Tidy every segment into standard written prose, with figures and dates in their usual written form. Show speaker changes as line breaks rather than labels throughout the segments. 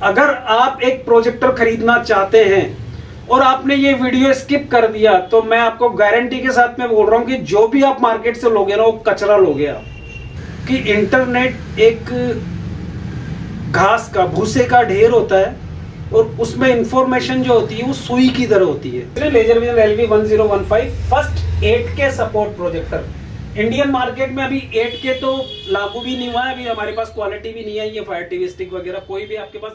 अगर आप एक प्रोजेक्टर खरीदना चाहते हैं और आपने ये वीडियो स्किप कर दिया तो मैं आपको गारंटी के साथ में बोल रहा हूं कि जो भी आप मार्केट से लोगे ना वो कचरा लोगे आप। कि इंटरनेट एक घास का भूसे का ढेर होता है और उसमें इंफॉर्मेशन जो होती है वो सुई की तरह होती है। Laser vision LV1015 first 8K support projector Indian market में अभी 8K तो लागू भी नहीं हुआ है, अभी हमारे पास क्वालिटी भी नहीं है। ये फायर टीवी स्टिक वगैरह कोई भी आपके पास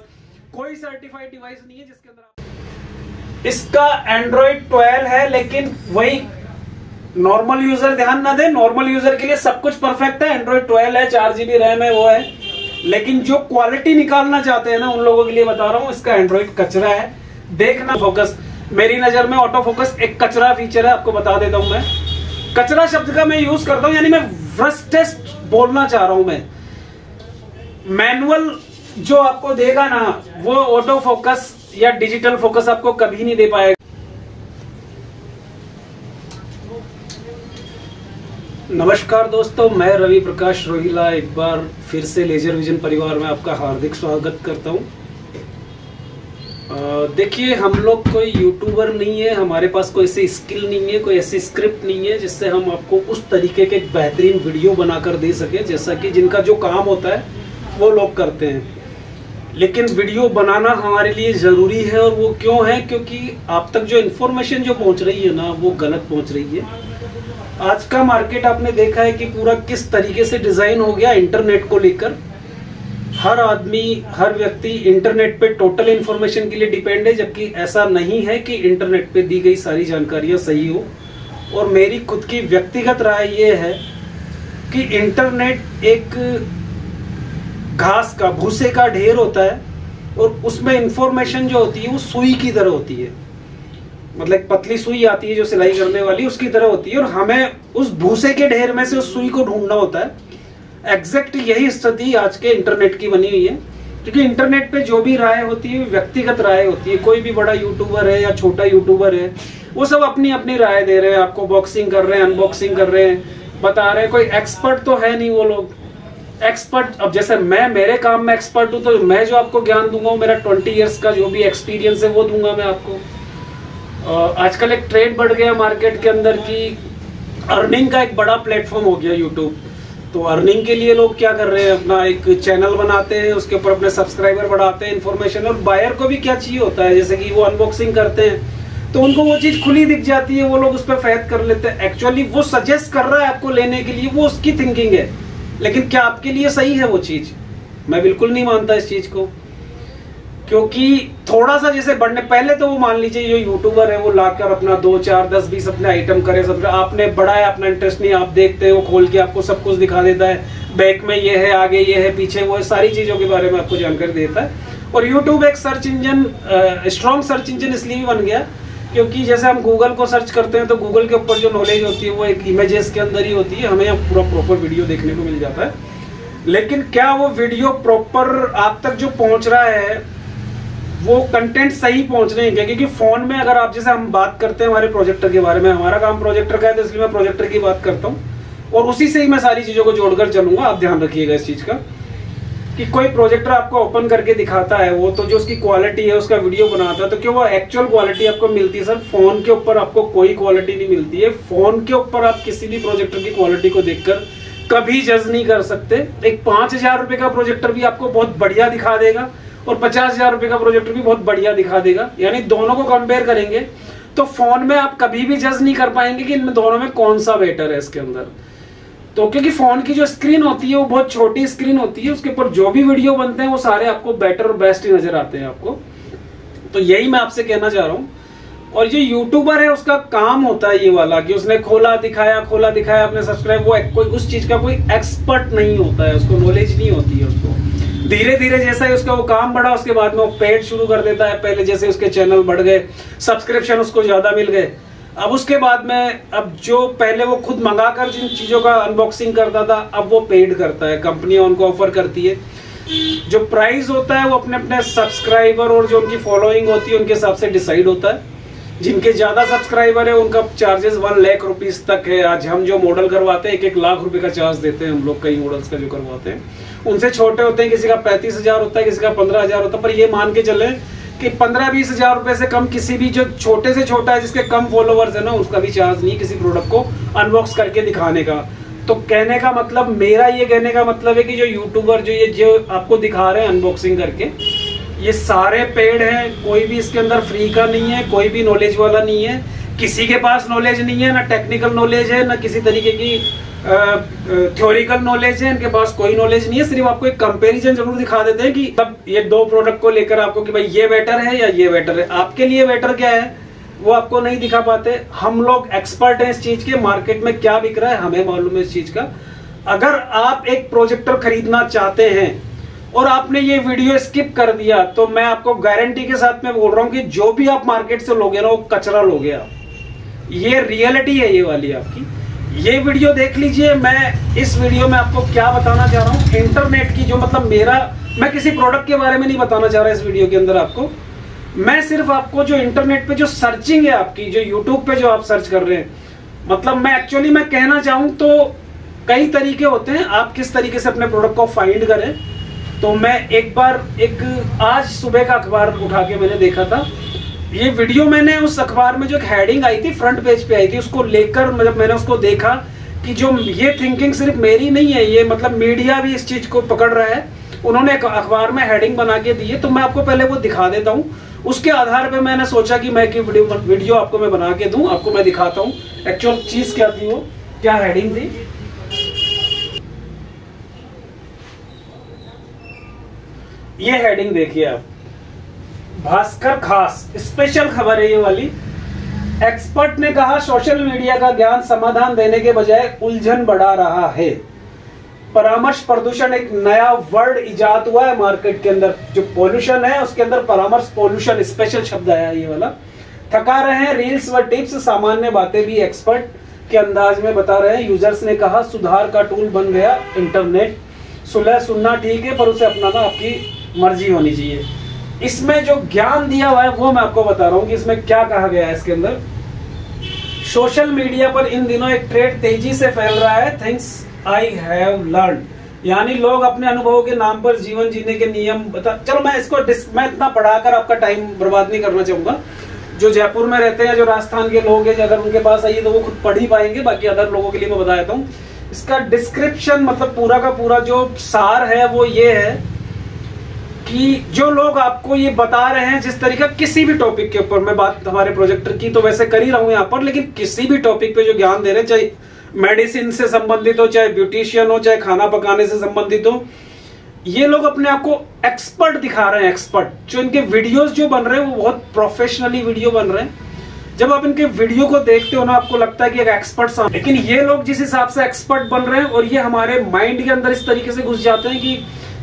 कोई सर्टिफाइड डिवाइस नहीं है जिसके अंदर इसका Android 12 है, लेकिन वही नॉर्मल यूजर ध्यान ना दे, नॉर्मल यूजर के लिए सब कुछ परफेक्ट है। Android 12 है, 4GB रैम है, वो है, लेकिन जो क्वालिटी निकालना चाहते हैं ना उन लोगों के लिए बता रहा हूं इसका Android कचरा है। देखना फोकस, मेरी नजर में ऑटो फोकस एक कचरा फीचर है, आपको बता देता हूं मैं। कचरा शब्द का मैं यूज करता हूं, यानी मैं वर्स्टेस्ट बोलना चाह रहा हूं मैं। मैनुअल जो आपको देगा ना वो ऑटो फोकस या डिजिटल फोकस आपको कभी नहीं दे पाएगा। नमस्कार दोस्तों, मैं रवि प्रकाश रोहिला एक बार फिर से लेजर विजन परिवार में आपका हार्दिक स्वागत करता हूं। देखिए, हम लोग कोई यूट्यूबर नहीं है, हमारे पास कोई ऐसी स्किल नहीं है, कोई ऐसी स्क्रिप्ट नहीं है जिससे हम आपको उस तरीके के बेहतरीन वीडियो बनाकर दे सके जैसा कि जिनका जो काम होता है वो लोग करते हैं। लेकिन वीडियो बनाना हमारे लिए ज़रूरी है, और वो क्यों है? क्योंकि आप तक जो इन्फॉर्मेशन जो पहुंच रही है ना वो गलत पहुंच रही है। आज का मार्केट आपने देखा है कि पूरा किस तरीके से डिज़ाइन हो गया इंटरनेट को लेकर। हर आदमी, हर व्यक्ति इंटरनेट पे टोटल इन्फॉर्मेशन के लिए डिपेंड है, जबकि ऐसा नहीं है कि इंटरनेट पे दी गई सारी जानकारियां सही हो। और मेरी खुद की व्यक्तिगत राय ये है कि इंटरनेट एक घास का भूसे का ढेर होता है और उसमें इंफॉर्मेशन जो होती है वो सुई की तरह होती है। मतलब एक पतली सुई आती है जो सिलाई करने वाली, उसकी तरह होती है, और हमें उस भूसे के ढेर में से उस सुई को ढूंढना होता है। एग्जैक्ट यही स्थिति आज के इंटरनेट की बनी हुई है, क्योंकि इंटरनेट पे जो भी राय होती है व्यक्तिगत राय होती है। कोई भी बड़ा यूट्यूबर है या छोटा यूट्यूबर है, वो सब अपनी अपनी राय दे रहे हैं, आपको बॉक्सिंग कर रहे हैं, अनबॉक्सिंग कर रहे हैं, बता रहे हैं। कोई एक्सपर्ट तो है नहीं वो लोग। एक्सपर्ट, अब जैसे मैं मेरे काम में एक्सपर्ट हूँ तो मैं जो आपको ज्ञान दूंगा वो मेरा 20 ईयर्स का जो भी एक्सपीरियंस है वो दूंगा मैं आपको। आजकल एक ट्रेंड बढ़ गया मार्केट के अंदर की अर्निंग का एक बड़ा प्लेटफॉर्म हो गया यूट्यूब। तो अर्निंग के लिए लोग क्या कर रहे हैं, अपना एक चैनल बनाते हैं, उसके ऊपर अपने सब्सक्राइबर बढ़ाते हैं, इन्फॉर्मेशन। और बायर को भी क्या चाहिए होता है, जैसे कि वो अनबॉक्सिंग करते हैं तो उनको वो चीज़ खुली दिख जाती है, वो लोग उस पर फैद कर लेते हैं। एक्चुअली वो सजेस्ट कर रहा है आपको लेने के लिए, वो उसकी थिंकिंग है, लेकिन क्या आपके लिए सही है वो चीज़? मैं बिल्कुल नहीं मानता इस चीज़ को। क्योंकि थोड़ा सा जैसे बढ़ने, पहले तो वो मान लीजिए जो यूट्यूबर है वो लाकर अपना 2, 4, 10, 20 अपने आइटम करे, सब आपने बढ़ाया, अपना इंटरेस्ट नहीं, आप देखते हैं वो खोल के आपको सब कुछ दिखा देता है, बैक में ये है, आगे ये है, पीछे वो है, सारी चीज़ों के बारे में आपको जानकारी देता है। और यूट्यूब एक search engine, strong search engine इसलिए भी बन गया क्योंकि जैसे हम गूगल को सर्च करते हैं तो गूगल के ऊपर जो नॉलेज होती है वो एक इमेजेस के अंदर ही होती है, हमें यहाँ पूरा प्रॉपर वीडियो देखने को मिल जाता है। लेकिन क्या वो वीडियो प्रॉपर आप तक जो पहुँच रहा है वो कंटेंट सही पहुंच रहे हैं क्या? क्योंकि फोन में अगर आप, जैसे हम बात करते हैं हमारे प्रोजेक्टर के बारे में, हमारा काम प्रोजेक्टर का है तो इसलिए मैं प्रोजेक्टर की बात करता हूं और उसी से ही मैं सारी चीजों को जोड़कर चलूंगा। आप ध्यान रखिएगा इस चीज का कि कोई प्रोजेक्टर आपको ओपन करके दिखाता है वो तो जो उसकी क्वालिटी है, उसका वीडियो बनाता है, तो क्यों वो एक्चुअल क्वालिटी आपको मिलती है? सर, फोन के ऊपर आपको कोई क्वालिटी नहीं मिलती है। फोन के ऊपर आप किसी भी प्रोजेक्टर की क्वालिटी को देखकर कभी जज नहीं कर सकते। एक 5,000 रुपए का प्रोजेक्टर भी आपको बहुत बढ़िया दिखा देगा और 50,000 रुपए का प्रोजेक्टर भी बहुत बढ़िया दिखा देगा, यानी दोनों को कंपेयर करेंगे तो फोन में आप कभी भी जज नहीं कर पाएंगे कि इनमें दोनों में कौन सा बेटर है इसके अंदर। तो क्योंकि फोन की जो स्क्रीन होती है वो बहुत छोटी स्क्रीन होती है, उसके ऊपर जो भी वीडियो बनते हैं वो सारे आपको बेटर और बेस्ट ही नजर आते हैं आपको। तो यही मैं आपसे कहना चाह रहा हूँ। और जो यूट्यूबर है उसका काम होता है ये वाला कि उसने खोला दिखाया अपने सब्सक्राइब, वो कोई उस चीज का कोई एक्सपर्ट नहीं होता है, उसको नॉलेज नहीं होती है। उसको धीरे धीरे जैसा ही उसका वो काम बढ़ा उसके बाद में वो पेड शुरू कर देता है। पहले जैसे उसके चैनल बढ़ गए, सब्सक्रिप्शन उसको ज्यादा मिल गए, अब उसके बाद में अब जो पहले वो खुद मंगाकर जिन चीजों का अनबॉक्सिंग करता था अब वो पेड करता है, कंपनियां उनको ऑफर करती है। जो प्राइस होता है वो अपने अपने सब्सक्राइबर और जो उनकी फॉलोइंग होती है उनके हिसाब से डिसाइड होता है। जिनके ज्यादा सब्सक्राइबर है उनका चार्जेस 1 लाख रुपीस तक है। आज हम जो मॉडल करवाते हैं 1-1 लाख रुपए का चार्ज देते हैं हम लोग, कई मॉडल्स का जो करवाते हैं। उनसे छोटे होते हैं, किसी का 35,000 होता है, किसी का 15,000 होता है। पर ये मान के चले कि 15-20 हजार रुपए से कम किसी भी जो छोटे से छोटा है, जिसके कम फॉलोवर्स है ना, उसका भी चार्ज नहीं किसी प्रोडक्ट को अनबॉक्स करके दिखाने का। तो कहने का मतलब, मेरा ये कहने का मतलब है कि जो यूट्यूबर जो आपको दिखा रहे हैं अनबॉक्सिंग करके, ये सारे पेड हैं, कोई भी इसके अंदर फ्री का नहीं है, कोई भी नॉलेज वाला नहीं है। किसी के पास नॉलेज नहीं है, ना टेक्निकल नॉलेज है, ना किसी तरीके की थ्योरिकल नॉलेज है, इनके पास कोई नॉलेज नहीं है। सिर्फ आपको एक कंपैरिजन जरूर दिखा देते हैं कि तब ये 2 प्रोडक्ट को लेकर आपको कि भाई ये बेटर है या ये बेटर है। आपके लिए बेटर क्या है वो आपको नहीं दिखा पाते। हम लोग एक्सपर्ट हैं इस चीज के, मार्केट में क्या बिक रहा है हमें मालूम है इस चीज का। अगर आप एक प्रोजेक्टर खरीदना चाहते हैं और आपने ये वीडियो स्किप कर दिया, तो मैं आपको गारंटी के साथ में बोल रहा हूं कि जो भी आप मार्केट से लोगे ना, वो कचरा लोगे आप। ये रियलिटी है ये वाली आपकी। ये वीडियो देख लीजिए। मैं इस वीडियो में आपको क्या बताना चाह रहा हूं, इंटरनेट की जो मतलब मैं किसी प्रोडक्ट के बारे में नहीं बताना चाह रहा इस वीडियो के अंदर आपको। मैं सिर्फ आपको जो इंटरनेट पे जो सर्चिंग है आपकी, जो यूट्यूब पे जो आप सर्च कर रहे हैं, मतलब मैं एक्चुअली मैं कहना चाहूं तो कई तरीके होते हैं आप किस तरीके से अपने प्रोडक्ट को फाइंड करें। तो मैं एक बार आज सुबह का अखबार उठा के मैंने देखा था ये वीडियो। मैंने उस अखबार में जो एक हेडिंग आई थी, फ्रंट पेज पे आई थी, उसको लेकर मतलब मैंने उसको देखा कि जो ये थिंकिंग सिर्फ मेरी नहीं है, ये मतलब मीडिया भी इस चीज को पकड़ रहा है। उन्होंने एक अखबार में हेडिंग बना के दी है, तो मैं आपको पहले वो दिखा देता हूँ। उसके आधार पे मैंने सोचा कि मैं वीडियो आपको मैं बना के दूं, आपको मैं दिखाता हूँ एक्चुअल चीज क्या थी, वो क्या हेडिंग थी। ये हेडिंग देखिए आप, भास्कर खास स्पेशल खबर है ये वाली। एक्सपर्ट ने कहा सोशल मीडिया का ज्ञान समाधान देने के बजाय उलझन बढ़ा रहा है। परामर्श प्रदूषण एक नया वर्ड इजाद हुआ है मार्केट के अंदर। जो पॉल्यूशन है उसके अंदर परामर्श पॉल्यूशन स्पेशल शब्द आया ये वाला। थका रहे हैं रील्स व टिप्स, सामान्य बातें भी एक्सपर्ट के अंदाज में बता रहे हैं। यूजर्स ने कहा सुधार का टूल बन गया इंटरनेट। सुलह सुनना ठीक है, पर उसे अपनाना आपकी मर्जी होनी चाहिए। इसमें जो ज्ञान दिया हुआ है वो मैं आपको बता रहा हूं कि इसमें क्या कहा गया है। इसके अंदर सोशल मीडिया पर इन दिनों एक ट्रेंड तेजी से फैल रहा है, थिंग्स आई हैव लर्न, यानी लोग अपने अनुभवों के नाम पर जीवन जीने के नियम चलो मैं इतना पढ़ाकर आपका टाइम बर्बाद नहीं करना चाहूंगा। जो जयपुर में रहते हैं, जो राजस्थान के लोग हैं, अगर उनके पास आइए तो वो खुद पढ़ ही पाएंगे, बाकी अदर लोगों के लिए मैं बता देता हूँ। इसका डिस्क्रिप्शन मतलब पूरा का पूरा जो सार है वो ये है कि जो लोग आपको ये बता रहे हैं, जिस तरीका किसी भी टॉपिक के ऊपर, मैं बात हमारे प्रोजेक्टर की तो वैसे कर ही रहा हूं यहाँ पर, लेकिन किसी भी टॉपिक पे जो ज्ञान दे रहे हैं, चाहे मेडिसिन से संबंधित हो, चाहे ब्यूटिशियन हो, चाहे खाना पकाने से संबंधित हो, ये लोग अपने आप को एक्सपर्ट दिखा रहे हैं। एक्सपर्ट जो इनके वीडियोस जो बन रहे हैं वो बहुत प्रोफेशनली वीडियो बन रहे हैं। जब आप इनके वीडियो को देखते हो ना, आपको लगता है कि एक एक्सपर्ट सामने, लेकिन ये लोग जिस हिसाब से एक्सपर्ट बन रहे हैं और ये हमारे माइंड के अंदर इस तरीके से घुस जाते हैं कि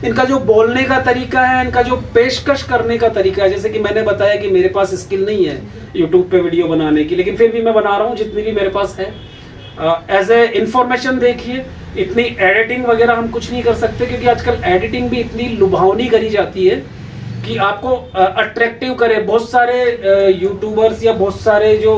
इनका जो बोलने का तरीका है, इनका जो पेशकश करने का तरीका है, जैसे कि मैंने बताया कि मेरे पास स्किल नहीं है यूट्यूब पे वीडियो बनाने की, लेकिन फिर भी मैं बना रहा हूँ जितनी भी मेरे पास है। एज ए इंफॉर्मेशन देखिए, इतनी एडिटिंग वगैरह हम कुछ नहीं कर सकते, क्योंकि आजकल एडिटिंग भी इतनी लुभावनी करी जाती है कि आपको अट्रैक्टिव करे। बहुत सारे यूट्यूबर्स या बहुत सारे जो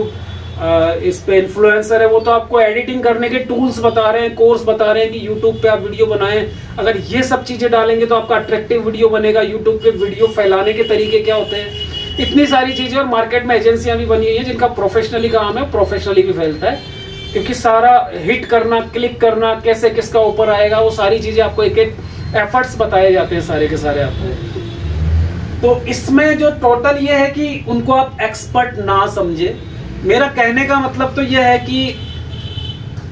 इस पे इन्फ्लुएंसर है, वो तो आपको एडिटिंग करने के टूल्स बता रहे हैं, कोर्स बता रहे हैं कि यूट्यूब पे आप वीडियो बनाएं। अगर ये सब चीजें डालेंगे तो आपका अट्रैक्टिव वीडियो बनेगा। यूट्यूब पे वीडियो फैलाने के तरीके क्या होते हैं, इतनी सारी चीजें। और मार्केट में एजेंसियां भी बनी हुई है जिनका प्रोफेशनली काम है, प्रोफेशनली भी फैलता है, क्योंकि सारा हिट करना, क्लिक करना, कैसे किसका ऊपर आएगा, वो सारी चीजें आपको एक एक एफर्ट्स बताए जाते हैं सारे के सारे आपको। तो इसमें जो टोटल ये है कि उनको आप एक्सपर्ट ना समझे। मेरा कहने का मतलब तो यह है कि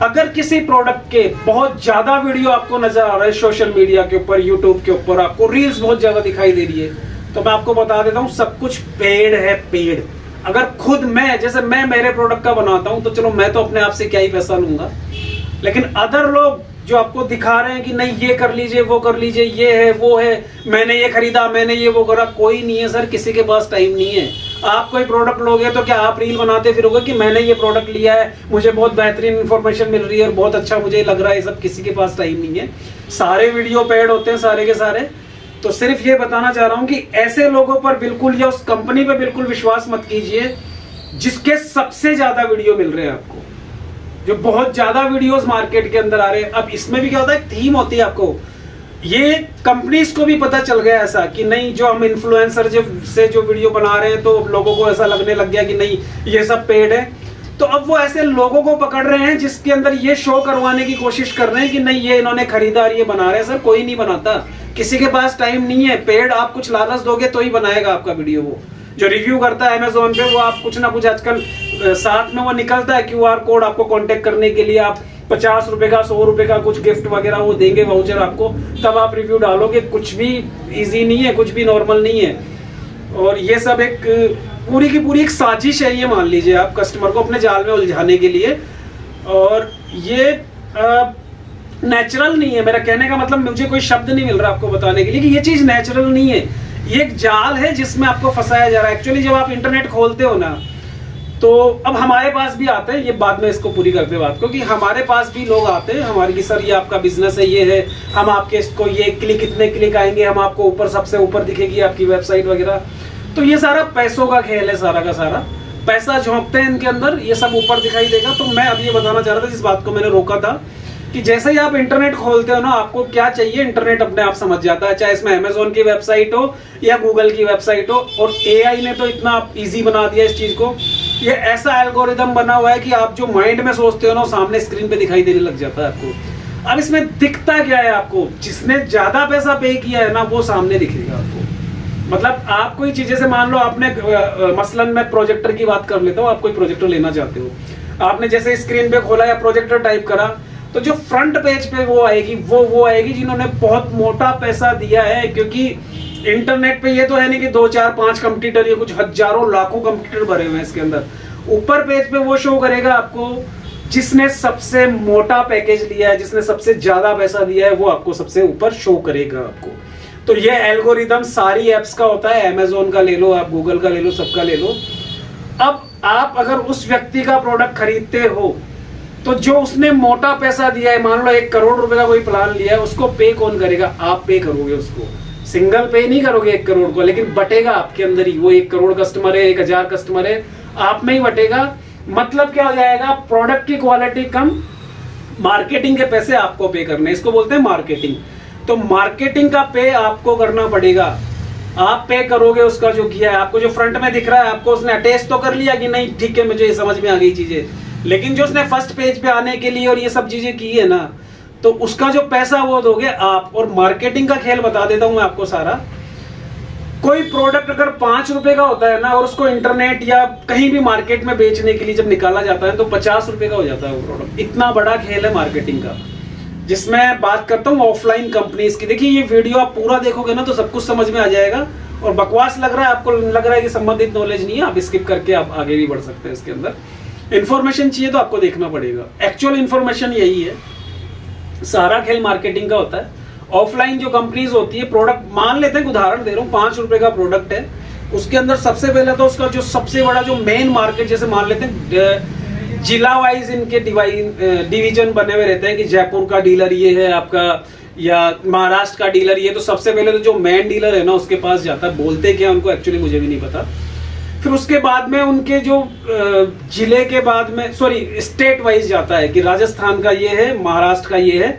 अगर किसी प्रोडक्ट के बहुत ज्यादा वीडियो आपको नजर आ रहा है सोशल मीडिया के ऊपर, यूट्यूब के ऊपर, आपको रील्स बहुत ज्यादा दिखाई दे रही है, तो मैं आपको बता देता हूँ सब कुछ पेड है, पेड। अगर खुद जैसे मैं मेरे प्रोडक्ट का बनाता हूं तो चलो मैं तो अपने आप से क्या ही पैसा लूंगा, लेकिन अदर लोग जो आपको दिखा रहे हैं कि नहीं ये कर लीजिए, वो कर लीजिए, ये है वो है, मैंने ये खरीदा, मैंने ये वो करा, कोई नहीं है सर, किसी के पास टाइम नहीं है। आप कोई प्रोडक्ट लोगे तो क्या आप रील बनाते फिरोगे कि मैंने ये प्रोडक्ट लिया है, मुझे बहुत बेहतरीन इंफॉर्मेशन मिल रही है और बहुत अच्छा मुझे लग रहा है, सब किसी के पास टाइम नहीं है। सारे वीडियो पेड होते हैं सारे के सारे। तो सिर्फ ये बताना चाह रहा हूं कि ऐसे लोगों पर बिल्कुल या उस कंपनी पर बिल्कुल विश्वास मत कीजिए जिसके सबसे ज्यादा वीडियो मिल रहे हैं आपको, जो बहुत ज्यादा वीडियोस मार्केट के अंदर आ रहे हैं। अब इसमें भी क्या होता है, थीम होती है आपको, ये कंपनीज को भी पता चल गया ऐसा कि नहीं, जो हम इन्फ्लुएंसर से जो वीडियो बना रहे हैं तो लोगों को ऐसा लगने लग गया कि नहीं ये सब पेड है। तो अब वो ऐसे लोगों को पकड़ रहे हैं जिसके अंदर ये शो करवाने की कोशिश कर रहे हैं कि नहीं ये इन्होंने खरीदा और ये बना रहे हैं। सर कोई नहीं बनाता, किसी के पास टाइम नहीं है। पेड आप कुछ लालच दोगे तो ही बनाएगा आपका वीडियो। वो जो रिव्यू करता है अमेजोन पे, वो आप कुछ ना कुछ आजकल साथ में वो निकलता है QR कोड, आपको कांटेक्ट करने के लिए आप 50 रुपए का 100 रुपए का कुछ गिफ्ट वगैरह वो देंगे, वाउचर आपको, तब आप रिव्यू डालोगे। कुछ भी इजी नहीं है, कुछ भी नॉर्मल नहीं है। और ये सब एक पूरी की पूरी एक साजिश है, ये मान लीजिए आप, कस्टमर को अपने जाल में उलझाने के लिए। और ये नेचुरल नहीं है। मेरा कहने का मतलब, मुझे कोई शब्द नहीं मिल रहा आपको बताने के लिए कि ये चीज नेचुरल नहीं है। ये एक जाल है जिसमें आपको फंसाया जा रहा है। एक्चुअली जब आप इंटरनेट खोलते हो ना, तो अब हमारे पास भी आते हैं, ये बाद में इसको पूरी करते बात को, कि हमारे पास भी लोग आते हैं हमारे की सर ये आपका बिजनेस है, ये है, हम आपके इसको ये क्लिक, इतने क्लिक आएंगे, हम आपको ऊपर सबसे ऊपर दिखेगी आपकी वेबसाइट वगैरह। तो ये सारा पैसों का खेल है, सारा का सारा पैसा झोंकते हैं इनके अंदर, ये सब ऊपर दिखाई देगा। तो मैं अब ये बताना चाह रहा था, जिस बात को मैंने रोका था, कि जैसे ही आप इंटरनेट खोलते हो ना, आपको क्या चाहिए इंटरनेट अपने आप समझ जाता है, चाहे इसमें अमेजोन की वेबसाइट हो या गूगल की वेबसाइट हो। और AI ने तो इतना इजी बना दिया इस चीज को, ये ऐसा एल्गोरिदम बना हुआ है कि आप जो माइंड में सोचते हो ना, सामने स्क्रीन पे दिखाई देने लग जाता है आपको। अब इसमें दिखता क्या है आपको, जिसने ज्यादा पैसा पे किया है ना, वो सामने दिखेगा आपको। मतलब आप कोई चीज, जैसे मान लो आपने मसलन मैं प्रोजेक्टर की बात कर लेता हूँ, आप कोई प्रोजेक्टर लेना चाहते हो, आपने जैसे स्क्रीन पे खोला या प्रोजेक्टर टाइप करा, तो जो फ्रंट पेज पे वो आएगी, वो आएगी जिन्होंने बहुत मोटा पैसा दिया है। क्योंकि इंटरनेट पे ये तो है नहीं कि 2 4 5 कंप्यूटर, ये कुछ हजारों लाखों कंप्यूटर भरे हुए हैं इसके अंदर। ऊपर पेज पे वो शो करेगा आपको जिसने सबसे मोटा पैकेज लिया है, जिसने सबसे ज्यादा पैसा दिया है, वो आपको सबसे ऊपर शो करेगा आपको। तो ये एल्गोरिदम सारी एप्स का होता है, अमेजोन का ले लो आप, गूगल का ले लो, सबका ले लो। अब आप अगर उस व्यक्ति का प्रोडक्ट खरीदते हो, तो जो उसने मोटा पैसा दिया है, मान लो 1 करोड़ रुपए का कोई प्लान लिया है, उसको पे कौन करेगा? आप पे करोगे उसको। सिंगल पे नहीं करोगे 1 करोड़ को, लेकिन बटेगा आपके अंदर ही। वो 1 करोड़ कस्टमर है, 1000 कस्टमर है, आप में ही बटेगा। मतलब क्या हो जाएगा, प्रोडक्ट की क्वालिटी कम, मार्केटिंग के पैसे आपको पे करने, इसको बोलते हैं मार्केटिंग। तो मार्केटिंग का पे आपको करना पड़ेगा, आप पे करोगे उसका जो किया है। आपको जो फ्रंट में दिख रहा है, आपको उसने अटैच तो कर लिया कि नहीं ठीक है मुझे ये समझ में आ गई चीजें, लेकिन जो उसने फर्स्ट पेज पे आने के लिए और ये सब चीजें की है ना, तो उसका जो पैसा वो दोगे आप। और मार्केटिंग का खेल बता देता हूं मैं आपको सारा। कोई प्रोडक्ट अगर 5 रुपए का होता है ना, और उसको इंटरनेट या कहीं भी मार्केट में बेचने के लिए जब निकाला जाता है, तो 50 रुपए का हो जाता है वो प्रोडक्ट। इतना बड़ा खेल है मार्केटिंग का, जिसमें बात करता हूँ ऑफलाइन कंपनीज की। देखिए ये वीडियो आप पूरा देखोगे ना, तो सब कुछ समझ में आ जाएगा। और बकवास लग रहा है आपको, लग रहा है कि संबंधित नॉलेज नहीं है, आप स्किप करके आप आगे भी बढ़ सकते हैं। इसके अंदर इंफॉर्मेशन चाहिए तो आपको देखना पड़ेगा। एक्चुअल इंफॉर्मेशन यही है, सारा खेल मार्केटिंग का होता है। ऑफलाइन जो कंपनीज होती है, प्रोडक्ट मान लेते हैं, उदाहरण दे रहा हूँ, 5 रुपए का प्रोडक्ट है, उसके अंदर सबसे पहले तो उसका जो सबसे बड़ा जो मेन मार्केट, जैसे मान लेते हैं जिला वाइज इनके डिवीजन बने हुए रहते हैं कि जयपुर का डीलर ये है आपका, या महाराष्ट्र का डीलर ये। तो सबसे पहले तो जो मेन डीलर है ना, उसके पास जाता है। बोलते क्या उनको एक्चुअली मुझे भी नहीं पता। फिर उसके बाद में उनके जो जिले के बाद में, सॉरी स्टेट वाइज जाता है कि राजस्थान का ये है, महाराष्ट्र का ये है।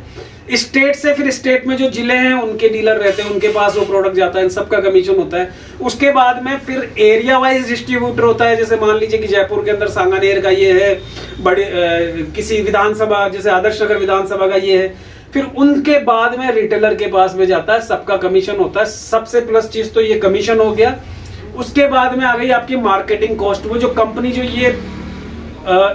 स्टेट से फिर स्टेट में जो जिले हैं उनके डीलर रहते हैं, उनके पास वो प्रोडक्ट जाता है, इन सबका कमीशन होता है। उसके बाद में फिर एरिया वाइज डिस्ट्रीब्यूटर होता है। जैसे मान लीजिए कि जयपुर के अंदर सांगानेर का ये है, बड़े किसी विधानसभा जैसे आदर्श नगर विधानसभा का ये है। फिर उनके बाद में रिटेलर के पास में जाता है, सबका कमीशन होता है। सबसे प्लस चीज तो ये कमीशन हो गया। उसके बाद में आ गई आपकी मार्केटिंग कॉस्ट। वो जो कंपनी जो ये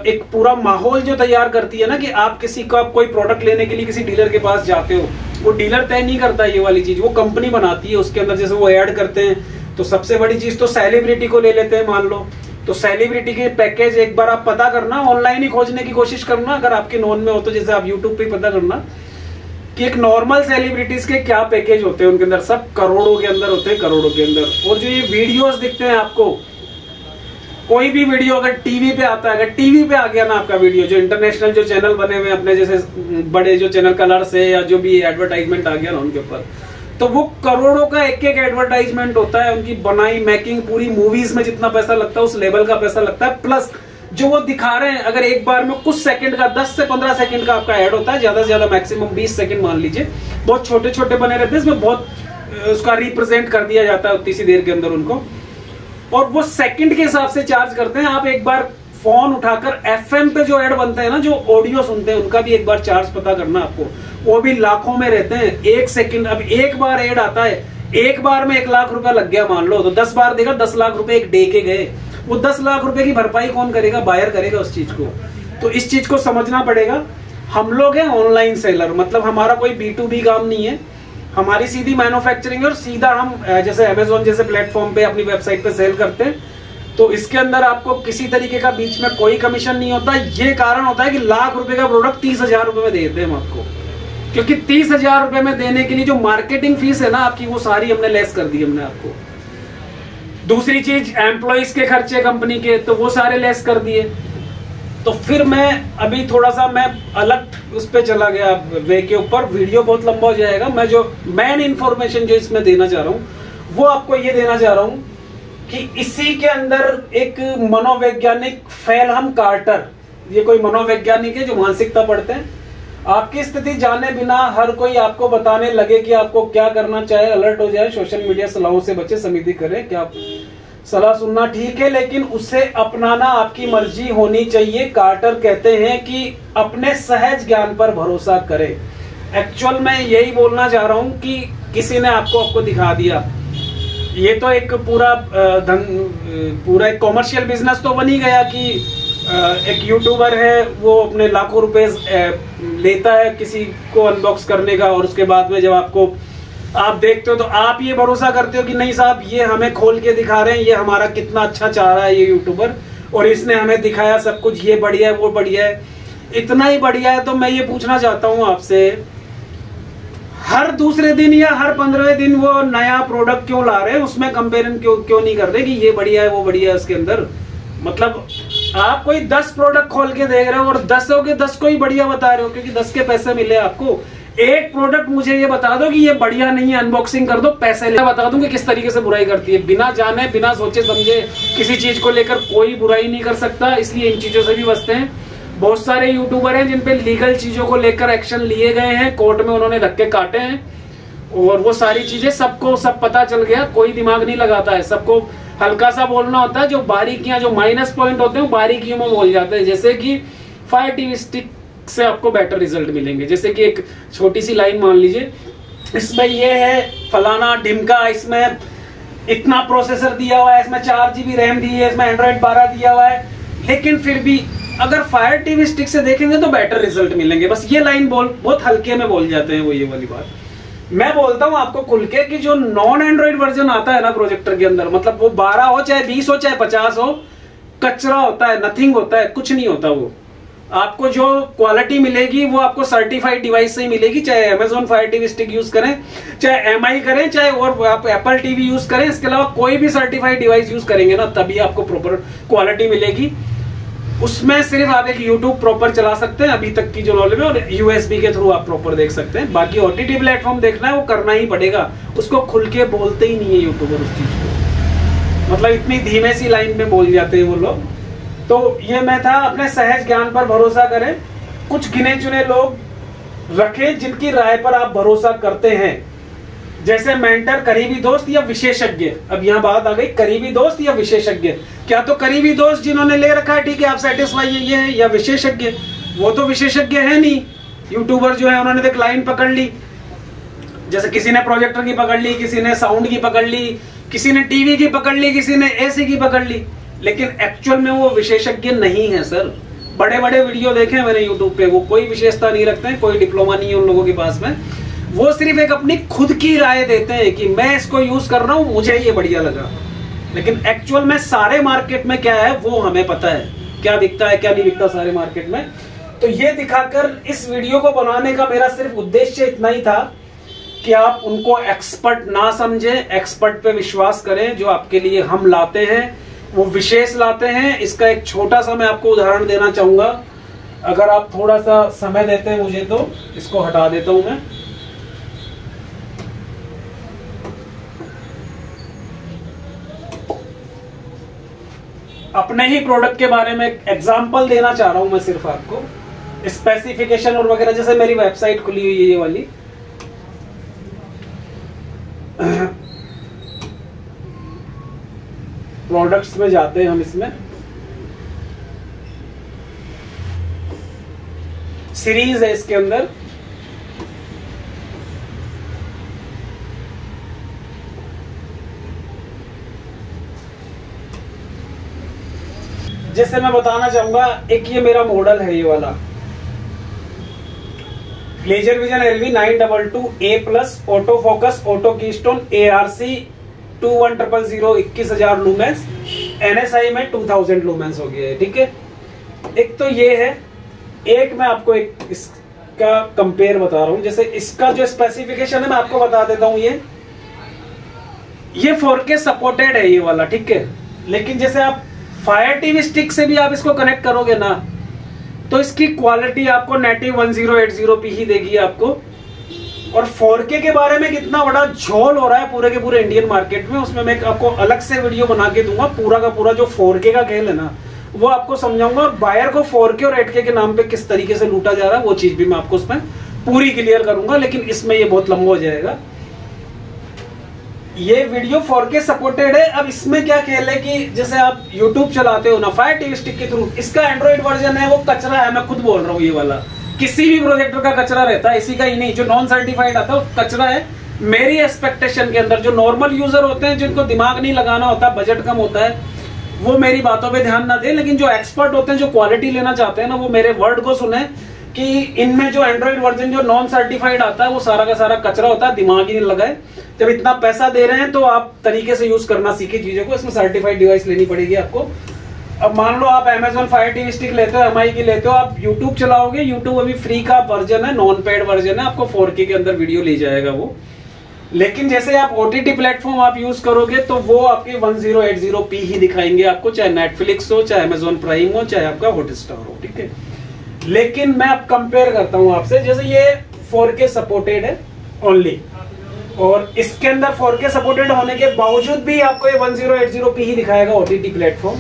एक पूरा माहौल जो तैयार करती है ना, कि आप किसी का कोई प्रोडक्ट लेने के लिए किसी डीलर के पास जाते हो, वो डीलर तय नहीं करता ये वाली चीज, वो कंपनी बनाती है। उसके अंदर जैसे वो ऐड करते हैं, तो सबसे बड़ी चीज तो सेलिब्रिटी को ले लेते हैं मान लो। तो सेलिब्रिटी के पैकेज एक बार आप पता करना, ऑनलाइन ही खोजने की कोशिश करना, अगर आपके नॉन में हो तो। जैसे आप यूट्यूब पे पता करना कि एक नॉर्मल सेलिब्रिटीज के क्या पैकेज होते हैं, उनके अंदर सब करोड़ों के अंदर होते हैं, करोड़ों के अंदर। और जो ये वीडियोस दिखते हैं आपको, कोई भी वीडियो अगर टीवी पे आता है, अगर टीवी पे आ गया ना आपका वीडियो, जो इंटरनेशनल जो चैनल बने हुए अपने जैसे बड़े जो चैनल कलर्स है या जो भी एडवर्टाइजमेंट आ गया ना उनके ऊपर, तो वो करोड़ों का एक एक एडवर्टाइजमेंट होता है, उनकी बनाई मेकिंग पूरी मूवीज में जितना पैसा लगता है उस लेवल का पैसा लगता है, प्लस जो वो दिखा रहे हैं अगर एक बार में कुछ सेकंड का 10 से 15 सेकंड का आपका ऐड होता है, ज्यादा से ज्यादा मैक्सिमम 20 सेकंड मान लीजिए, बहुत छोटे छोटे बने रहते हैं, इसमें बहुत उसका रिप्रेजेंट कर दिया जाता है उतनी सी देर के अंदर उनको, और वो सेकंड के हिसाब से चार्ज करते हैं। आप एक बार फोन उठाकर एफएम पे जो ऐड बनते हैं ना, जो ऑडियो सुनते हैं, उनका भी एक बार चार्ज पता करना आपको, वो भी लाखों में रहते हैं। एक सेकंड, अब एक बार ऐड आता है, एक बार में 1 लाख रुपया लग गया मान लो, तो 10 बार देगा 10 लाख रुपए एक डे के गए, वो 10 लाख रुपए की भरपाई कौन करेगा? बायर करेगा उस चीज को। तो इस चीज को समझना पड़ेगा। हम लोग हैं ऑनलाइन सेलर, मतलब हमारा कोई B2B काम नहीं है, हमारी सीधी मैन्युफैक्चरिंग है और सीधा हम जैसे अमेजोन जैसे प्लेटफॉर्म पे अपनी वेबसाइट पे सेल करते हैं, तो इसके अंदर आपको किसी तरीके का बीच में कोई कमीशन नहीं होता। ये कारण होता है कि लाख रुपए का प्रोडक्ट 30,000 रुपए में देते हैं हम आपको, क्योंकि 30,000 रुपए में देने के लिए जो मार्केटिंग फीस है ना आपकी, वो सारी हमने लेस कर दी हमने आपको। दूसरी चीज एम्प्लॉइज के खर्चे कंपनी के, तो वो सारे लेस कर दिए। तो फिर मैं अभी थोड़ा सा मैं अलग उस पर चला गया वे के ऊपर, वीडियो बहुत लंबा हो जाएगा। मैं जो मेन इंफॉर्मेशन जो इसमें देना चाह रहा हूँ वो आपको ये देना चाह रहा हूँ कि इसी के अंदर एक मनोवैज्ञानिक फेलहम कार्टर, ये कोई मनोवैज्ञानिक है जो मानसिकता पढ़ते हैं, आपकी स्थिति जाने बिना हर कोई आपको बताने लगे कि आपको क्या करना चाहिए, अलर्ट हो जाए, सोशल मीडिया सलाहों से बचे, समिति करें। क्या सलाह सुनना ठीक है, लेकिन उसे अपनाना आपकी मर्जी होनी चाहिए। कार्टर कहते हैं कि अपने सहज ज्ञान पर भरोसा करें। एक्चुअल में यही बोलना चाह रहा हूं कि किसी ने आपको दिखा दिया, ये तो एक पूरा एक कॉमर्शियल बिजनेस तो बन ही गया कि एक यूट्यूबर है वो अपने लाखों रुपए लेता है किसी को अनबॉक्स करने का, और उसके बाद में जब आप देखते हो तो आप ये भरोसा करते हो कि नहीं साहब ये हमें खोल के दिखा रहे हैं, ये हमारा कितना अच्छा चाह रहा है ये यूट्यूबर, और इसने हमें दिखाया सब कुछ, ये बढ़िया है वो बढ़िया है, इतना ही बढ़िया है। तो मैं ये पूछना चाहता हूँ आपसे, हर दूसरे दिन या हर 15वें दिन वो नया प्रोडक्ट क्यों ला रहे हैं? उसमें कंपेरिजन क्यों नहीं कर रहे कि ये बढ़िया है वो बढ़िया है? उसके अंदर मतलब आप कोई 10 प्रोडक्ट खोल के देख रहे हो और 10 के 10 को ही बढ़िया बता रहे हो क्योंकि 10 के पैसे मिले आपको। एक प्रोडक्ट मुझे ये बता दो कि ये बढ़िया नहीं है, अनबॉक्सिंग कर दो, पैसे ले, बता दूं कि किस तरीके से बुराई करती है। बिना जाने बिना सोचे समझे किसी चीज को लेकर कोई बुराई नहीं कर सकता, इसलिए इन चीजों से भी बचते हैं। बहुत सारे यूट्यूबर हैं जिन पे लीगल चीजों को लेकर एक्शन लिए गए हैं, कोर्ट में उन्होंने धक्के काटे हैं, और वो सारी चीजें सबको सब पता चल गया, कोई दिमाग नहीं लगाता है, सबको हल्का सा बोलना होता है। जो बारीकियां, जो माइनस पॉइंट होते हैं, बारीकियों में बोल जाते हैं। जैसे कि फायर टीवी स्टिक से आपको बेटर रिजल्ट मिलेंगे। जैसे कि एक छोटी सी लाइन मान लीजिए, इसमें ये है फलाना ढिमका, इसमें इतना प्रोसेसर दिया हुआ है, इसमें 4 GB रैम दी है, इसमें एंड्रॉइड 12 दिया हुआ है, लेकिन फिर भी अगर फायर टीवी स्टिक से देखेंगे तो बेटर रिजल्ट मिलेंगे। बस ये लाइन बहुत हल्के में बोल जाते हैं वो, ये वाली बात। मैं बोलता हूं आपको खुल के कि जो नॉन एंड्रॉइड वर्जन आता है ना प्रोजेक्टर के अंदर, मतलब वो 12 हो चाहे 20 हो चाहे 50 हो, कचरा होता है, नथिंग होता है, कुछ नहीं होता वो। आपको जो क्वालिटी मिलेगी वो आपको सर्टिफाइड डिवाइस से ही मिलेगी, चाहे Amazon fire TV stick use करें, चाहे MI करें, चाहे और आप एप्पल टीवी यूज करें, इसके अलावा कोई भी सर्टिफाइड डिवाइस यूज करेंगे ना तभी आपको प्रॉपर क्वालिटी मिलेगी। उसमें सिर्फ आप एक YouTube प्रॉपर चला सकते हैं अभी तक की जो नॉलेज है, और USB के थ्रू आप प्रॉपर देख सकते हैं। बाकी OTT प्लेटफॉर्म देखना है वो करना ही पड़ेगा, उसको खुल के बोलते ही नहीं है यूट्यूबर उस चीज को, मतलब इतनी धीमे सी लाइन में बोल जाते हैं वो लोग। तो ये मैं था, अपने सहज ज्ञान पर भरोसा करें, कुछ गिने चुने लोग रखें जिनकी राय पर आप भरोसा करते हैं, जैसे मेंटर, करीबी दोस्त या विशेषज्ञ। अब यहाँ बात आ गई करीबी दोस्त या विशेषज्ञ। क्या तो करीबी दोस्त जिन्होंने ले रखा है ठीक है आप सेटिस्फाई ये है, या विशेषज्ञ, वो तो विशेषज्ञ है नहीं। यूट्यूबर जो है उन्होंने तो क्लाइंट पकड़ ली, जैसे किसी ने प्रोजेक्टर की पकड़ ली, किसी ने साउंड की पकड़ ली, किसी ने टीवी की पकड़ ली, किसी ने AC की पकड़ ली, लेकिन एक्चुअल में वो विशेषज्ञ नहीं है सर। बड़े बड़े वीडियो देखे मैंने यूट्यूब पे, वो कोई विशेषता नहीं रखते हैं, कोई डिप्लोमा नहीं है उन लोगों के पास में, वो सिर्फ एक अपनी खुद की राय देते हैं कि मैं इसको यूज कर रहा हूं, मुझे ये बढ़िया लगा, लेकिन एक्चुअल में सारे मार्केट में क्या है वो हमें पता है, क्या बिकता है क्या नहीं बिकता सारे मार्केट में। तो ये दिखाकर इस वीडियो को बनाने का मेरा सिर्फ उद्देश्य इतना ही था कि आप उनको एक्सपर्ट ना समझें, एक्सपर्ट पे विश्वास करें। जो आपके लिए हम लाते हैं वो विशेष लाते हैं। इसका एक छोटा सा मैं आपको उदाहरण देना चाहूंगा, अगर आप थोड़ा सा समय देते हैं मुझे तो इसको हटा देता हूं मैं। अपने ही प्रोडक्ट के बारे में एग्जांपल देना चाह रहा हूं मैं सिर्फ आपको, स्पेसिफिकेशन और वगैरह। जैसे मेरी वेबसाइट खुली हुई है ये वाली, प्रोडक्ट्स में जाते हैं हम, इसमें सीरीज है इसके अंदर। जैसे मैं बताना चाहूंगा, एक ये मेरा मॉडल है, ये वाला laser vision LV 922A+ auto focus auto keystone ARC 21000 21,000 lumens, NSI में 2000 लूमेंस हो गया है। ठीक है, एक तो ये है। एक मैं आपको एक इसका कंपेयर बता रहा हूं। जैसे इसका जो स्पेसिफिकेशन है मैं आपको बता देता हूं। ये 4K सपोर्टेड है ये वाला, ठीक है। लेकिन जैसे आप फायर टीवी स्टिक से भी आप इसको कनेक्ट करोगे ना, तो इसकी क्वालिटी आपको नेटिव 1080p ही देगी आपको। और 4K के बारे में कितना बड़ा झोल हो रहा है पूरे के पूरे इंडियन मार्केट में, उसमें मैं आपको अलग से वीडियो बना के दूंगा। पूरा का पूरा जो 4K का खेल है ना, वो आपको समझाऊंगा। और बायर को 4K और 8K के नाम पे किस तरीके से लूटा जा रहा है, वो चीज भी मैं आपको उसमें पूरी क्लियर करूंगा। लेकिन इसमें ये बहुत लंबा हो जाएगा। ये वीडियो 4K सपोर्टेड है। अब इसमें क्या खेल है कि जैसे आप YouTube चलाते हो ना फायर टीवी स्टिक के थ्रू, इसका एंड्रॉइड वर्जन है, वो कचरा है। मैं खुद बोल रहा हूँ, ये वाला किसी भी प्रोजेक्टर का कचरा रहता है, इसी का ही नहीं। जो नॉन सर्टिफाइड आता है वो कचरा है। मेरी एक्सपेक्टेशन के अंदर जो नॉर्मल यूजर होते हैं, जिनको दिमाग नहीं लगाना होता, बजट कम होता है, वो मेरी बातों पे ध्यान ना दे। लेकिन जो एक्सपर्ट होते हैं, जो क्वालिटी लेना चाहते हैं ना, वो मेरे वर्ड को सुने कि इनमें जो एंड्रॉइड वर्जन जो नॉन सर्टिफाइड आता है, वो सारा का सारा कचरा होता है, दिमाग ही नहीं लगाए। जब इतना पैसा दे रहे हैं तो आप तरीके से यूज करना सीखे चीजों को। इसमें सर्टिफाइड डिवाइस लेनी पड़ेगी आपको। अब मान लो आप Amazon फायर टीवी स्टिक लेते हो, MI की लेते हो, आप YouTube चलाओगे, YouTube अभी फ्री का वर्जन है, नॉन पेड वर्जन है, आपको 4K के अंदर वीडियो ले जाएगा वो। लेकिन जैसे आप OTT प्लेटफॉर्म आप यूज करोगे तो वो आपके 1080p ही दिखाएंगे आपको, चाहे नेटफ्लिक्स हो, चाहे Amazon प्राइम हो, चाहे आपका हॉटस्टार हो। ठीक है, लेकिन मैं अब कंपेयर करता हूं आपसे। जैसे ये 4K सपोर्टेड है ओनली, और इसके अंदर 4K सपोर्टेड होने के बावजूद भी आपको ये 1080p ही दिखाएगा OTT प्लेटफॉर्म।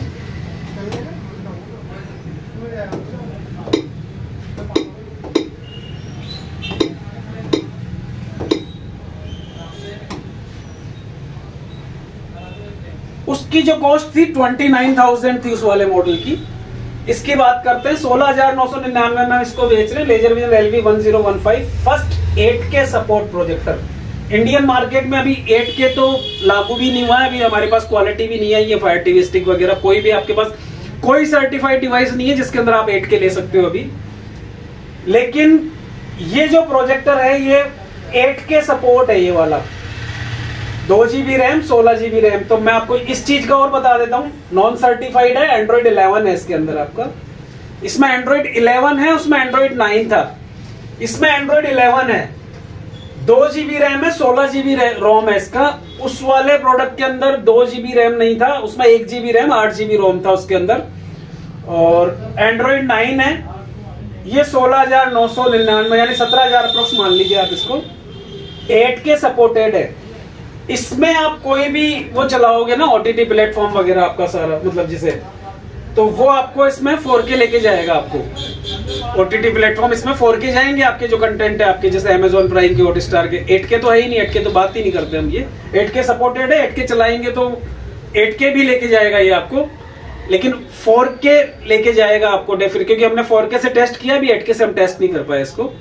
उसकी जो कॉस्ट थी 29,000 थी उस वाले मॉडल की। इसकी बात करते हैं 16,999 में इसको बेच रहे हैं। Laser vision LV 1015 first 8K support projector. Indian market में अभी 8K तो लागू भी नहीं हुआ है, अभी हमारे पास क्वालिटी भी नहीं है। ये फायर टीवी स्टिक वगैरह कोई भी आपके पास कोई सर्टिफाइड डिवाइस नहीं है जिसके अंदर आप 8K ले सकते हो अभी। लेकिन ये जो प्रोजेक्टर है ये 8K सपोर्ट है, ये वाला 2GB रैम 16GB रैम। तो मैं आपको इस चीज का और बता देता हूं, नॉन सर्टिफाइड है, एंड्रॉइड 11 है इसके अंदर आपका। इसमें एंड्रॉइड 11 है, उसमें एंड्रॉइड 9 था, इसमें एंड्रॉइड 11 है, 2GB रैम है, 16GB रोम है इसका। उस वाले प्रोडक्ट के अंदर 2GB रैम नहीं था, उसमें 1GB रैम 8GB रोम था उसके अंदर, और एंड्रॉइड 9 है। ये 16,999 यानी 17,000 अप्रोक्स मान लीजिए आप इसको। 8K सपोर्टेड है। इसमें आप कोई भी वो चलाओगे ना OTT प्लेटफॉर्म वगैरह आपका सारा, मतलब जिसे, तो वो आपको इसमें 4K लेके जाएगा। आपको OTT प्लेटफॉर्म इसमें 4K जाएंगे आपके जो कंटेंट है आपके, जैसे Amazon प्राइम के, हॉटस्टार के। 8K तो है ही नहीं, 8K तो बात ही नहीं करते हम। ये 8K सपोर्टेड है, 8K चलाएंगे तो 8K भी लेके जाएगा ये आपको। लेकिन 4K लेके जाएगा आपको डेफिनेटली, क्योंकि हमने 4K से टेस्ट किया, अभी 8K से हम टेस्ट नहीं कर पाए इसको।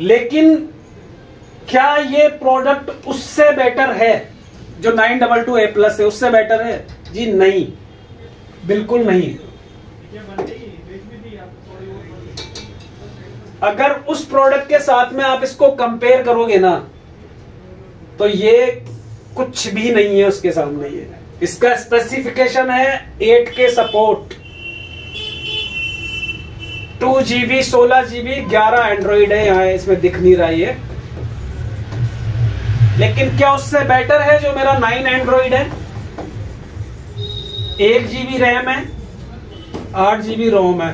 लेकिन क्या ये प्रोडक्ट उससे बेटर है जो 922A+ है? उससे बेटर है जी? नहीं, बिल्कुल नहीं। अगर उस प्रोडक्ट के साथ में आप इसको कंपेयर करोगे ना, तो ये कुछ भी नहीं है उसके सामने। ये इसका स्पेसिफिकेशन है 8K support, 2GB 16GB 11 Android है, यहाँ इसमें दिख नहीं रहा है। लेकिन क्या उससे बेटर है जो मेरा 9 एंड्रॉइड है, 1GB रैम है, 8GB रोम है।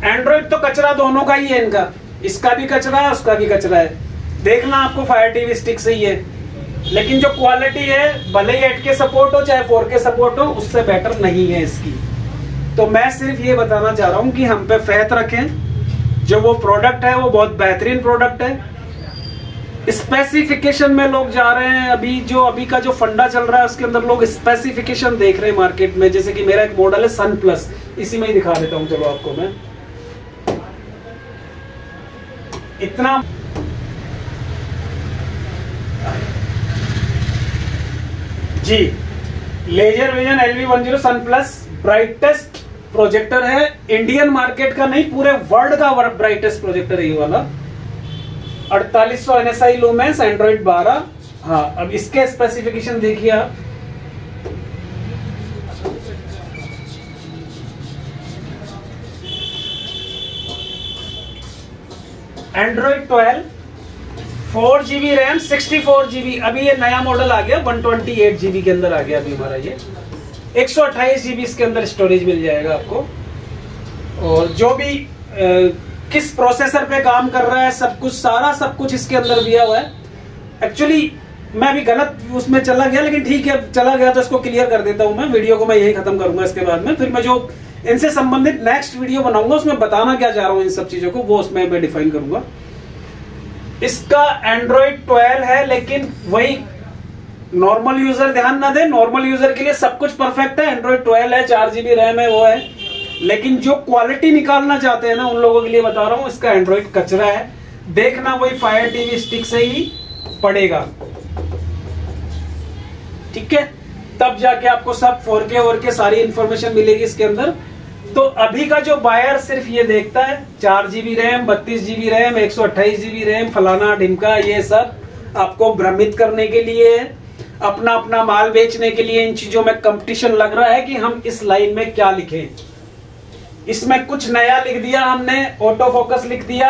एंड्रॉइड तो कचरा दोनों का ही है इनका, इसका भी कचरा है, उसका भी कचरा है। देखना आपको फायर टीवी स्टिक से ही है। लेकिन जो क्वालिटी है भले ही 8K सपोर्ट हो चाहे 4K सपोर्ट हो, उससे बेटर नहीं है इसकी। तो मैं सिर्फ ये बताना चाह रहा हूं कि हम पे फेथ रखें, जो वो प्रोडक्ट है वो बहुत बेहतरीन प्रोडक्ट है। स्पेसिफिकेशन में लोग जा रहे हैं, अभी का जो फंडा चल रहा है उसके अंदर लोग स्पेसिफिकेशन देख रहे हैं मार्केट में। जैसे कि मेरा एक मॉडल है सन प्लस, इसी में ही दिखा देता हूं, चलो आपको मैं इतना जी लेजर विजन LV10 सन प्लस ब्राइटेस्ट प्रोजेक्टर है, इंडियन मार्केट का नहीं पूरे वर्ल्ड का ब्राइटेस्ट प्रोजेक्टर है ये वाला। 4800 NSI लूमेंस, एंड्रॉइड 12। हाँ, अब इसके स्पेसिफिकेशन देखिए आप। Android 12, 4GB RAM, 64GB। अभी ये नया मॉडल आ गया 128GB के अंदर आ गया अभी हमारा ये। 128GB इसके अंदर स्टोरेज मिल जाएगा आपको। और जो भी किस प्रोसेसर पे काम कर रहा है सब कुछ इसके अंदर दिया हुआ है। एक्चुअली मैं अभी गलत उसमें चला गया, लेकिन ठीक है, चला गया तो इसको क्लियर कर देता हूं मैं। वीडियो को मैं यही खत्म करूंगा, इसके बाद में फिर मैं जो इनसे संबंधित नेक्स्ट वीडियो बनाऊंगा उसमें बताना क्या चाह रहा हूं इन सब चीजों को, वो उसमें मैं डिफाइन करूंगा। इसका एंड्रॉइड 12 है, लेकिन वही नॉर्मल यूजर ध्यान ना दे, नॉर्मल यूजर के लिए सब कुछ परफेक्ट है। एंड्रॉइड 12 है, 4GB रैम है, वो है। लेकिन जो क्वालिटी निकालना चाहते हैं ना, उन लोगों के लिए बता रहा हूं, इसका एंड्रॉइड कचरा है। देखना वही फायर टीवी स्टिक से ही पड़ेगा, ठीक है? तब जाके आपको सब 4K और के सारी इंफॉर्मेशन मिलेगी इसके अंदर। तो अभी का जो बायर सिर्फ ये देखता है 4GB RAM, 32GB RAM, 128GB RAM, फलाना ढिमका, ये सब आपको भ्रमित करने के लिए, अपना अपना माल बेचने के लिए इन चीजों में कंपटीशन लग रहा है कि हम इस लाइन में क्या लिखें। इसमें कुछ नया लिख दिया हमने, ऑटो फोकस लिख दिया,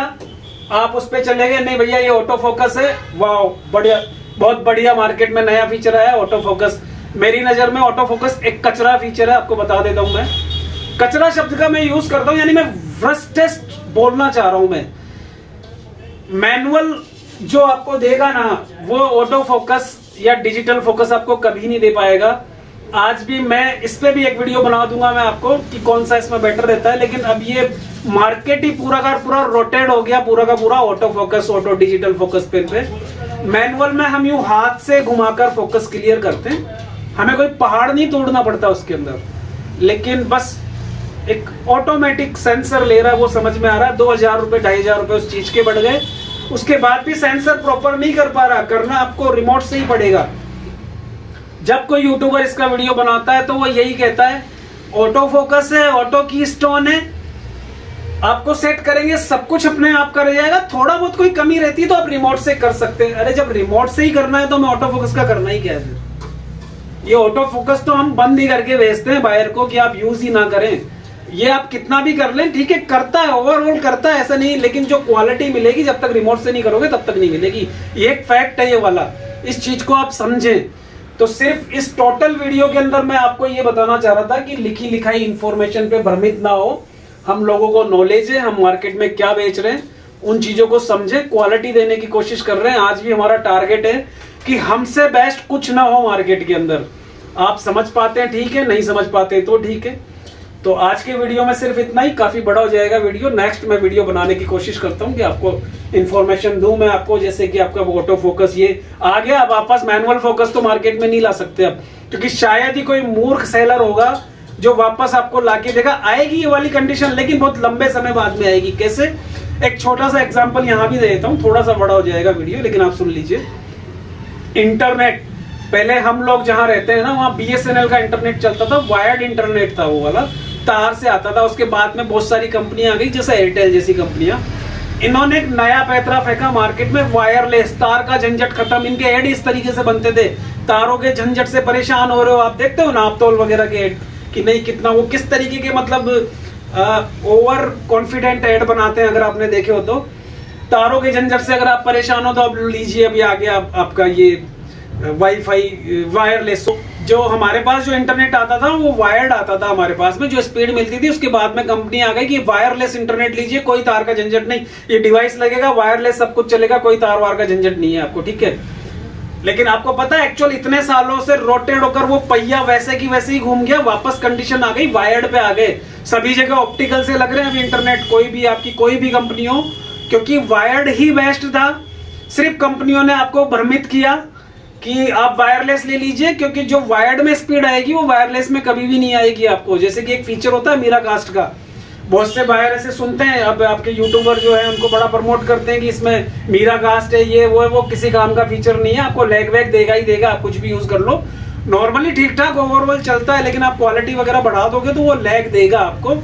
आप उस पर चले गए, नहीं भैया ये ऑटो फोकस है, वाह बढ़िया, बहुत बढ़िया, मार्केट में नया फीचर आया ऑटो फोकस। मेरी नजर में ऑटो फोकस एक कचरा फीचर है, आपको बता देता हूं मैं। कचरा शब्द का मैं यूज करता हूं, यानी मैं वर्स्टेस्ट बोलना चाह रहा हूं मैं। मैनुअल जो आपको देगा ना, वो ऑटो फोकस या डिजिटल फोकस आपको कभी नहीं दे पाएगा। आज भी मैं इस पे भी एक वीडियो बना दूंगा मैं आपको कि कौन सा इसमें बेटर रहता है। लेकिन अब ये मार्केट ही पूरा का पूरा रोटेट हो गया, पूरा का पूरा auto focus, auto digital focus pen पे। मैनुअल में हम यूं हाथ से घुमाकर फोकस क्लियर करते हैं, हमें कोई पहाड़ नहीं तोड़ना पड़ता उसके अंदर। लेकिन बस एक ऑटोमेटिक सेंसर ले रहा है, वो समझ में आ रहा है। 2000 रुपए 2500 रुपए उस चीज के बढ़ गए, उसके बाद भी सेंसर प्रॉपर नहीं कर पा रहा, करना आपको रिमोट से ही पड़ेगा। जब कोई यूट्यूबर इसका वीडियो बनाता है तो वो यही कहता है ऑटो फोकस है, ऑटो की स्टोन है, आपको सेट करेंगे सब कुछ अपने आप कर जाएगा, थोड़ा बहुत कोई कमी रहती है तो आप रिमोट से कर सकते हैं। अरे जब रिमोट से ही करना है तो मैं ऑटो फोकस का करना ही क्या है फिर? ये ऑटो फोकस तो हम बंद ही करके भेजते हैं बायर को कि आप यूज ही ना करें। ये आप कितना भी कर लें, ठीक है, करता है, ओवरऑल करता है, ऐसा नहीं, लेकिन जो क्वालिटी मिलेगी जब तक रिमोट से नहीं करोगे तब तक नहीं मिलेगी। ये एक फैक्ट है ये वाला, इस चीज को आप समझें। तो सिर्फ इस टोटल वीडियो के अंदर मैं आपको ये बताना चाह रहा था कि लिखी लिखाई इंफॉर्मेशन पे भ्रमित ना हो। हम लोगों को नॉलेज है, हम मार्केट में क्या बेच रहे हैं उन चीजों को समझे, क्वालिटी देने की कोशिश कर रहे हैं। आज भी हमारा टारगेट है कि हमसे बेस्ट कुछ ना हो मार्केट के अंदर। आप समझ पाते हैं ठीक है, नहीं समझ पाते तो ठीक है। तो आज के वीडियो में सिर्फ इतना ही, काफी बड़ा हो जाएगा वीडियो। नेक्स्ट मैं वीडियो बनाने की कोशिश करता हूं कि आपको इन्फॉर्मेशन दूं मैं आपको, जैसे कि आपका ऑटो फोकस ये आ गया, अब वापस मैनुअल फोकस तो मार्केट में नहीं ला सकते अब, क्योंकि शायद ही कोई मूर्ख सेलर होगा जो वापस आपको लाके देगा। आएगी ये वाली कंडीशन, लेकिन बहुत लंबे समय बाद में आएगी। कैसे? एक छोटा सा एग्जांपल यहां भी दे देता हूं, थोड़ा सा बड़ा हो जाएगा वीडियो, लेकिन आप सुन लीजिए। इंटरनेट, पहले हम लोग जहां रहते हैं ना, वहां BSNL का इंटरनेट चलता था, वायर्ड इंटरनेट था, वो वाला तार से आता था। उसके बाद में बहुत सारी कंपनियां आ गई, जैसे एयरटेल जैसी कंपनियां। इन्होंने एक नया पैतरा फेंका मार्केट में, वायरलेस, तार का झंझट खत्म। इनके एड इस तरीके से बनते थे, तारों के झंझट से परेशान हो रहे हो, आप देखते हो नापतोल वगैरह के एड कि नहीं, कितना वो किस तरीके के मतलब ओवर कॉन्फिडेंट एड बनाते हैं। अगर आपने देखे हो तो तारों के झंझट से अगर आप परेशान हो तो आप लीजिए, अभी आ गया आपका ये वाईफाई वायरलेस। जो हमारे पास जो इंटरनेट आता था वो वायर्ड आता था हमारे पास में, जो स्पीड मिलती थी। उसके बाद में कंपनी आ गई कि वायरलेस इंटरनेट लीजिए, कोई तार का झंझट नहीं, ये डिवाइस लगेगा वायरलेस, सब कुछ चलेगा, कोई तार वार का झंझट नहीं है आपको, ठीक है। लेकिन आपको पता है एक्चुअल इतने सालों से रोटेट होकर वो पहिया वैसे की वैसे ही घूम गया, वापस कंडीशन आ गई, वायर्ड पे आ गए। सभी जगह ऑप्टिकल से लग रहे हैं अभी इंटरनेट, कोई भी आपकी कोई भी कंपनी हो, क्योंकि वायर्ड ही बेस्ट था। सिर्फ कंपनियों ने आपको भ्रमित किया कि आप वायरलेस ले लीजिए, क्योंकि जो वायर्ड में स्पीड आएगी वो वायरलेस में कभी भी नहीं आएगी आपको। जैसे कि एक फीचर होता है मीराकास्ट का, बहुत से बायर ऐसे सुनते हैं, अब आपके यूट्यूबर जो है उनको बड़ा प्रमोट करते हैं कि इसमें मीराकास्ट है, ये वो है, वो किसी काम का फीचर नहीं है, आपको लैग वैग देगा ही देगा, आप कुछ भी यूज कर लो। नॉर्मली ठीक ठाक ओवरऑल चलता है, लेकिन आप क्वालिटी वगैरह बढ़ा दोगे तो वो लैग देगा आपको,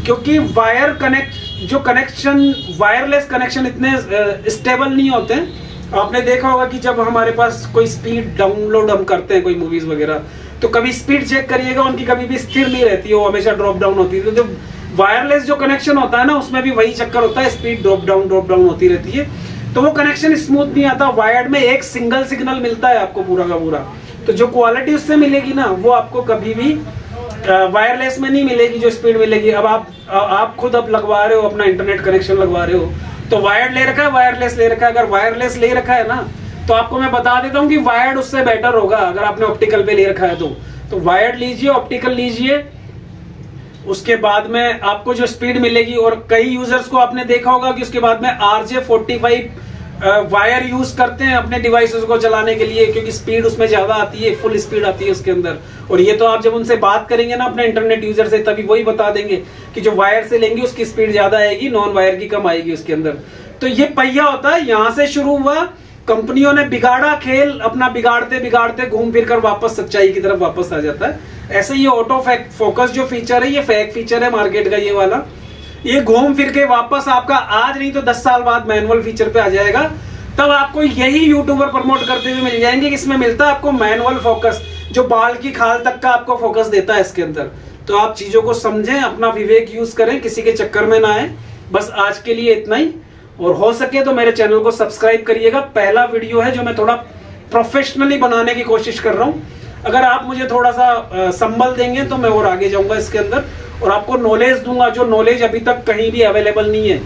क्योंकि वायर कनेक्ट जो कनेक्शन वायरलेस कनेक्शन इतने स्टेबल नहीं होते हैं। आपने देखा होगा कि जब हमारे पास कोई स्पीड डाउनलोड हम करते हैं कोई मूवीज वगैरह, तो कभी स्पीड चेक करिएगा उनकी कभी भी स्थिर नहीं रहती है, वो हमेशा ड्रॉप डाउन होती है। तो वायरलेस जो कनेक्शन होता है ना, उसमें भी वही चक्कर होता है, स्पीड ड्रॉप डाउन होती रहती है, तो वो कनेक्शन स्मूथ नहीं आता। वायर्ड में एक सिंगल सिग्नल मिलता है आपको पूरा का पूरा, तो जो क्वालिटी उससे मिलेगी ना वो आपको कभी भी वायरलेस में नहीं मिलेगी, जो स्पीड मिलेगी। अब आप खुद अब लगवा रहे हो, अपना इंटरनेट कनेक्शन लगवा रहे हो, तो वायर्ड ले रखा है, वायरलेस ले रखा है। अगर वायरलेस ले रखा है ना, तो आपको मैं बता देता हूँ कि वायर्ड उससे बेटर होगा। अगर आपने ऑप्टिकल पे ले रखा है तो वायर्ड लीजिए, ऑप्टिकल लीजिए, उसके बाद में आपको जो स्पीड मिलेगी। और कई यूजर्स को आपने देखा होगा कि उसके बाद में RJ45 वायर यूज करते हैं अपने डिवाइसेस को चलाने के लिए, क्योंकि स्पीड उसमें ज्यादा आती है, फुल स्पीड आती है उसके अंदर। और ये तो आप जब उनसे बात करेंगे ना अपने इंटरनेट यूजर से, तभी वही बता देंगे कि जो वायर से लेंगे उसकी स्पीड ज्यादा आएगी, नॉन वायर की कम आएगी उसके अंदर। तो ये पहिया होता है, यहां से शुरू हुआ, कंपनियों ने बिगाड़ा खेल, अपना बिगाड़ते बिगाड़ते घूम फिर कर वापस सच्चाई की तरफ वापस आ जाता है। ऐसे ये ऑटो फोकस जो फीचर है, ये फेक फीचर है मार्केट का ये वाला, ये घूम फिर के वापस आपका आज नहीं तो 10 साल बाद मैनुअल फीचर पे आ जाएगा। तब आपको यही यूट्यूबर प्रमोट करते हुए मिल जाएंगे, इसमें मिलता है आपको मैनुअल फोकस, जो बाल की खाल तक का आपको फोकस देता है इसके अंदर। तो आप चीजों को समझें, अपना विवेक यूज करें, किसी के चक्कर में ना आए। बस आज के लिए इतना ही, और हो सके तो मेरे चैनल को सब्सक्राइब करिएगा। पहला वीडियो है जो मैं थोड़ा प्रोफेशनली बनाने की कोशिश कर रहा हूँ। अगर आप मुझे थोड़ा सा संबल देंगे तो मैं और आगे जाऊंगा इसके अंदर, और आपको नॉलेज दूंगा, जो नॉलेज अभी तक कहीं भी अवेलेबल नहीं है,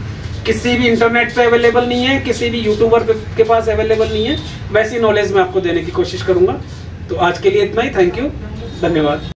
किसी भी इंटरनेट पे अवेलेबल नहीं है, किसी भी यूट्यूबर के पास अवेलेबल नहीं है, वैसी नॉलेज मैं आपको देने की कोशिश करूंगा। तो आज के लिए इतना ही, थैंक यू, धन्यवाद।